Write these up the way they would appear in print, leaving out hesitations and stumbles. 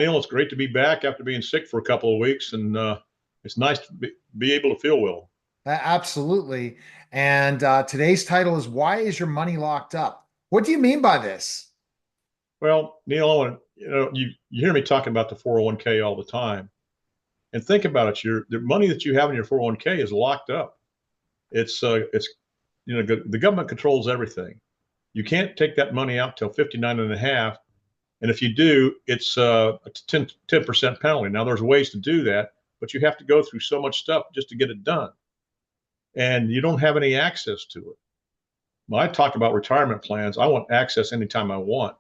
Neil, it's great to be back after being sick for a couple of weeks, and it's nice to be able to feel well. Absolutely. And today's title is Why is Your Money Locked Up? What do you mean by this? Well, Neil, I want to, you hear me talking about the 401k all the time, and think about it. The money that you have in your 401k is locked up. It's the government controls everything. You can't take that money out till 59 and a half, and if you do, it's a 10% penalty. Now, there's ways to do that, but you have to go through so much stuff just to get it done, and you don't have any access to it. When I talk about retirement plans, I want access anytime I want.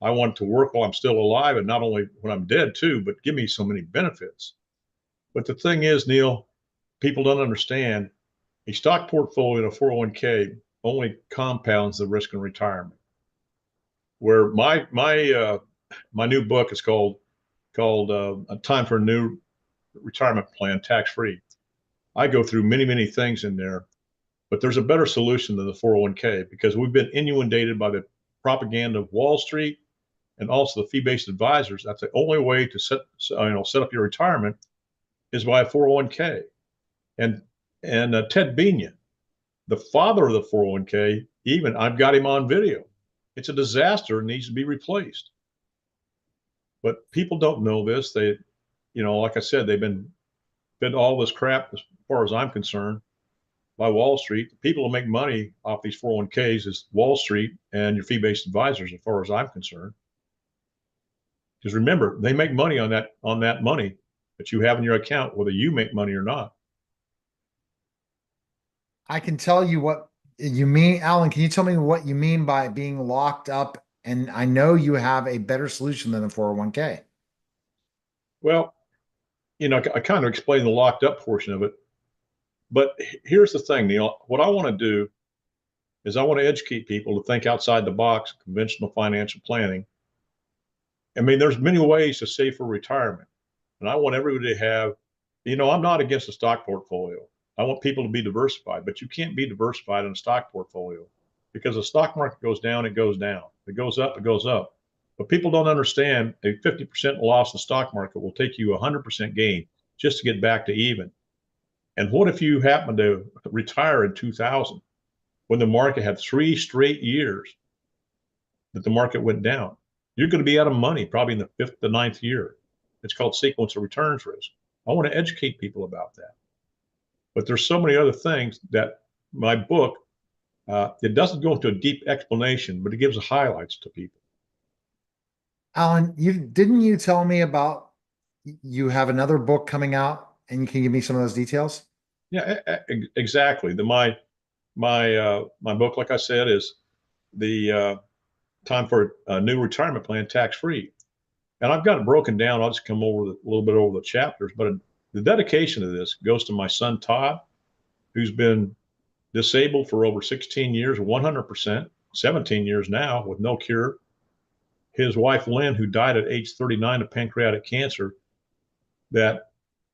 I want to work while I'm still alive, and not only when I'm dead too, but give me so many benefits. But the thing is, Neil, people don't understand a stock portfolio in a 401k only compounds the risk in retirement. Where my new book is called A Time for a New Retirement Plan, Tax Free. I go through many things in there, but there's a better solution than the 401k because we've been inundated by the propaganda of Wall Street and also the fee-based advisors. That's the only way to set up your retirement is by a 401k. And Ted Binion, the father of the 401k, even I've got him on video. It's a disaster and needs to be replaced. But people don't know this. Like I said, they've been fed all this crap as far as I'm concerned by Wall Street. The people who make money off these 401ks is Wall Street and your fee-based advisors, as far as I'm concerned. Because remember, they make money on that money that you have in your account, whether you make money or not. I can tell you what you mean. Alan, can you tell me what you mean by being locked up? And I know you have a better solution than a 401k. Well, I kind of explained the locked up portion of it, but here's the thing, Neil. What I want to do is I want to educate people to think outside the box of conventional financial planning. I mean, there's many ways to save for retirement. And I want everybody to have, I'm not against a stock portfolio. I want people to be diversified, but you can't be diversified in a stock portfolio because the stock market goes down, it goes down. It goes up, it goes up. But people don't understand a 50% loss in the stock market will take you 100% gain just to get back to even. And what if you happen to retire in 2000 when the market had 3 straight years that the market went down? You're going to be out of money probably in the fifth to ninth year. It's called sequence of returns risk. I want to educate people about that. But there's so many other things that my book, it doesn't go into a deep explanation, but it gives the highlights to people. Alan, you tell me about you have another book coming out and you can give me some of those details? Yeah, exactly. My book, like I said, is the Time for a New Retirement Plan, Tax Free. And I've got it broken down. I'll just come over a little bit over the chapters, but the dedication of this goes to my son Todd, who's been disabled for over 16 years, 100%, 17 years now with no cure. His wife Lynn, who died at age 39 of pancreatic cancer, that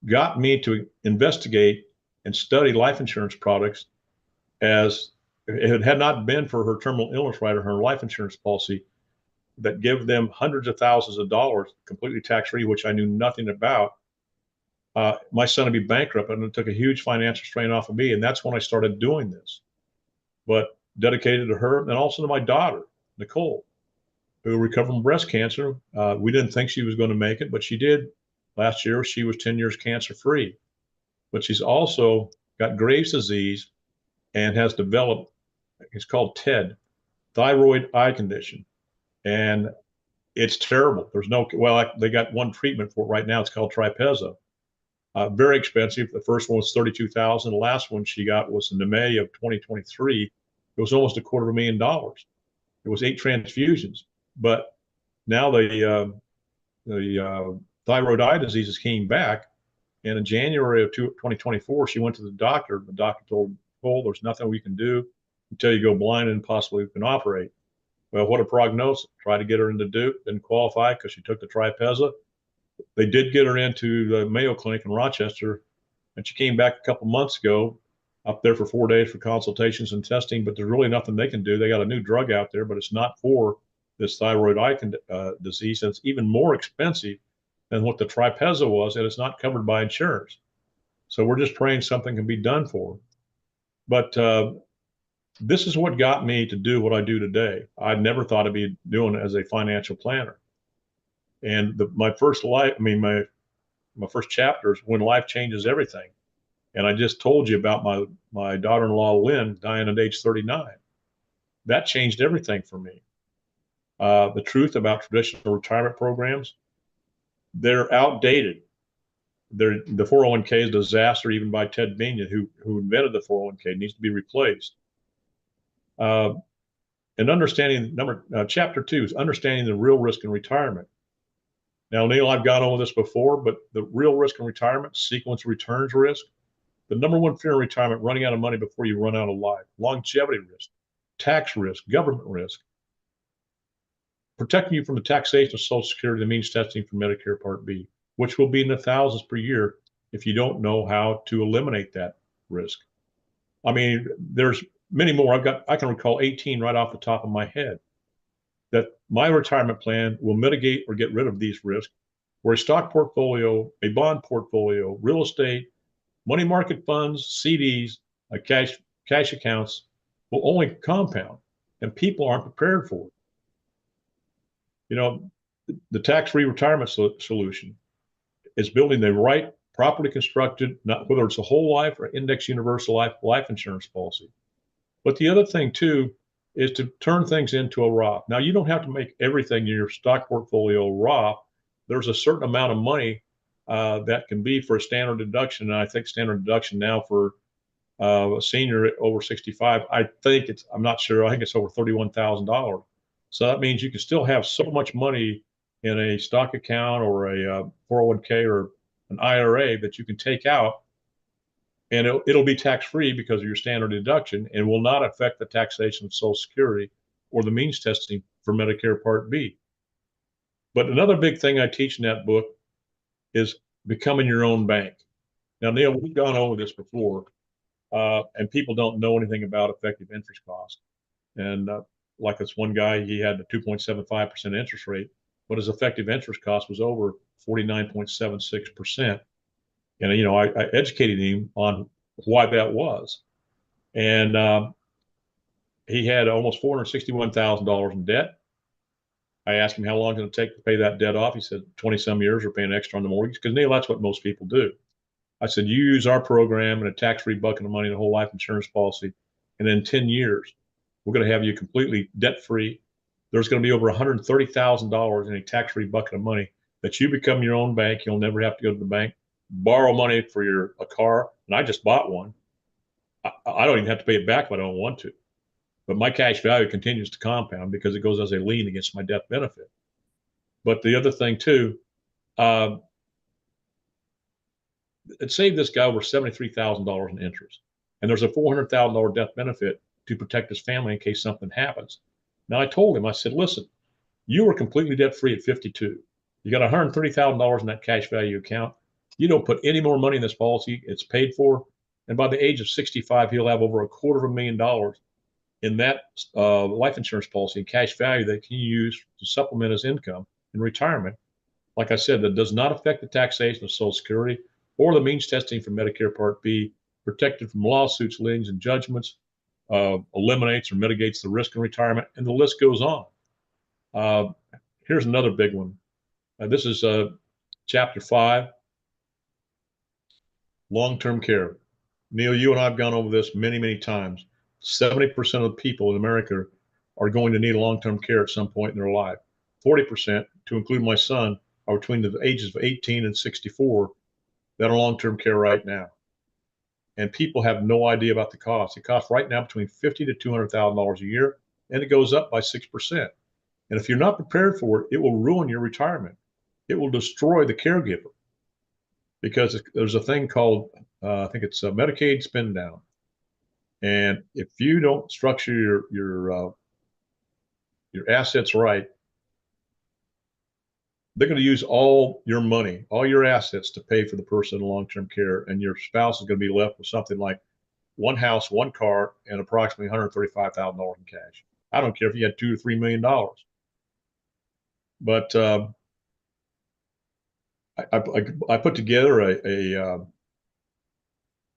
got me to investigate and study life insurance products. As it had not been for her terminal illness rider, her life insurance policy that give them hundreds of thousands of dollars completely tax-free, which I knew nothing about, my son would be bankrupt, and it took a huge financial strain off of me. And that's when I started doing this, but dedicated to her and also to my daughter, Nicole, who recovered from breast cancer. We didn't think she was going to make it, but she did. Last year, she was 10 years cancer-free, but she's also got Graves' disease and has developed, it's called TED, thyroid eye condition. And it's terrible. They got one treatment for it right now. It's called Tripeza. Very expensive. The first one was $32,000. The last one she got was in May of 2023. It was almost $250,000. It was 8 transfusions. But now the thyroid eye diseases came back. And in January of 2024, she went to the doctor. The doctor told her, there's nothing we can do until you go blind and possibly we can operate. Well, what a prognosis. Tried to get her into Duke, didn't qualify because she took the Tripeza. They did get her into the Mayo Clinic in Rochester, and she came back a couple months ago up there for 4 days for consultations and testing, but there's really nothing they can do. They got a new drug out there, but it's not for this thyroid eye disease, and it's even more expensive than what the tripeza was, and it's not covered by insurance. So we're just praying something can be done for them. But this is what got me to do what I do today. I never thought I'd be doing it as a financial planner. And my first life, I mean, my first chapter is when life changes everything. And I just told you about my daughter-in-law, Lynn, dying at age 39. That changed everything for me. The truth about traditional retirement programs, they're outdated. The 401k is a disaster, even by Ted Binion, who invented the 401k, needs to be replaced. And understanding chapter 2 is understanding the real risk in retirement. Now, Neil, I've gone over this before, but the real risk in retirement, sequence returns risk, the number one fear in retirement, running out of money before you run out of life, longevity risk, tax risk, government risk, protecting you from the taxation of Social Security, the means testing for Medicare Part B, which will be in the thousands per year if you don't know how to eliminate that risk. I mean, there's many more. I can recall 18 right off the top of my head that my retirement plan will mitigate or get rid of these risks, where a stock portfolio, a bond portfolio, real estate, money market funds, CDs, cash accounts will only compound, and people aren't prepared for it. You know, the tax-free retirement solution is building the right, properly constructed, not whether it's a whole life or index universal life insurance policy. But the other thing too is to turn things into a Roth. Now, you don't have to make everything in your stock portfolio Roth. There's a certain amount of money that can be for a standard deduction. And I think standard deduction now for a senior over 65, I'm not sure, I think it's over $31,000. So that means you can still have so much money in a stock account or a 401k or an IRA that you can take out, and it'll be tax-free because of your standard deduction, and will not affect the taxation of Social Security or the means testing for Medicare Part B. But another big thing I teach in that book is becoming your own bank. Now, Neil, we've gone over this before, and people don't know anything about effective interest cost. And like this one guy, he had a 2.75% interest rate, but his effective interest cost was over 49.76%. And, you know, I educated him on why that was. And he had almost $461,000 in debt. I asked him how long it's going to take to pay that debt off. He said 20 some years, or paying extra on the mortgage. Because, Neil, that's what most people do. I said, you use our program and a tax-free bucket of money and a whole life insurance policy, and in 10 years, we're going to have you completely debt-free. There's going to be over $130,000 in a tax-free bucket of money that you become your own bank. You'll never have to go to the bank, borrow money for a car. And I just bought one. I don't even have to pay it back if I don't want to. But my cash value continues to compound because it goes as a lien against my death benefit. But the other thing too, it saved this guy over $73,000 in interest. And there's a $400,000 death benefit to protect his family in case something happens. Now, I told him, I said, listen, you were completely debt free at 52. You got $130,000 in that cash value account. You don't put any more money in this policy. It's paid for. And by the age of 65, he'll have over $250,000 in that life insurance policy and cash value that he can use to supplement his income in retirement. Like I said, that does not affect the taxation of Social Security or the means testing for Medicare Part B, protected from lawsuits, liens, and judgments, eliminates or mitigates the risk in retirement, and the list goes on. Here's another big one. This is chapter 5, long-term care. Neil, you and I have gone over this many, many times. 70% of the people in America are going to need long-term care at some point in their life. 40%, to include my son, are between the ages of 18 and 64 that are long-term care right now. And people have no idea about the cost. It costs right now between $50,000 to $200,000 a year, and it goes up by 6%. And if you're not prepared for it, it will ruin your retirement. It will destroy the caregiver, because there's a thing called, I think it's a Medicaid spin down. And if you don't structure your assets right, they're going to use all your money, all your assets to pay for the person in long-term care, and your spouse is going to be left with something like one house, one car, and approximately $135,000 in cash. I don't care if you had $2 or $3 million. But I put together a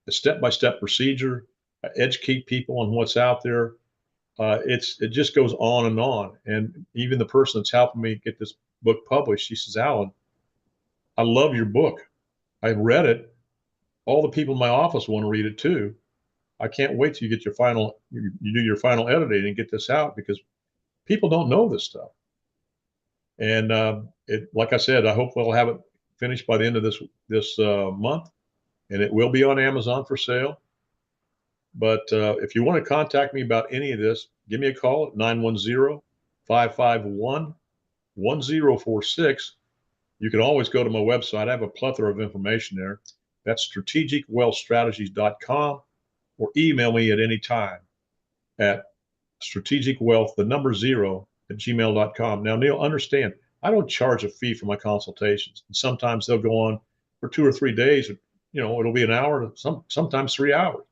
step-by-step procedure, educate people on what's out there. It just goes on and on. And even the person that's helping me get this book published, she says, Alan, I love your book. I read it. All the people in my office want to read it too. I can't wait till you get you do your final editing and get this out because people don't know this stuff. And like I said, I hope we'll have it finished by the end of this month, and it will be on Amazon for sale. But if you want to contact me about any of this, give me a call at 910-551-1046. You can always go to my website. I have a plethora of information there. That's strategicwealthstrategies.com, or email me at any time at strategicwealth, the number 0 at gmail.com. Now, Neil, understand, I don't charge a fee for my consultations. And sometimes they'll go on for 2 or 3 days. It'll be an hour, sometimes 3 hours.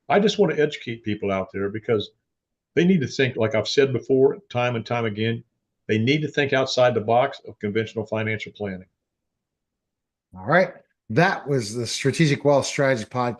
I just want to educate people out there because they need to think, like I've said before, time and time again, they need to think outside the box of conventional financial planning. All right. That was the Strategic Wealth Strategy Podcast.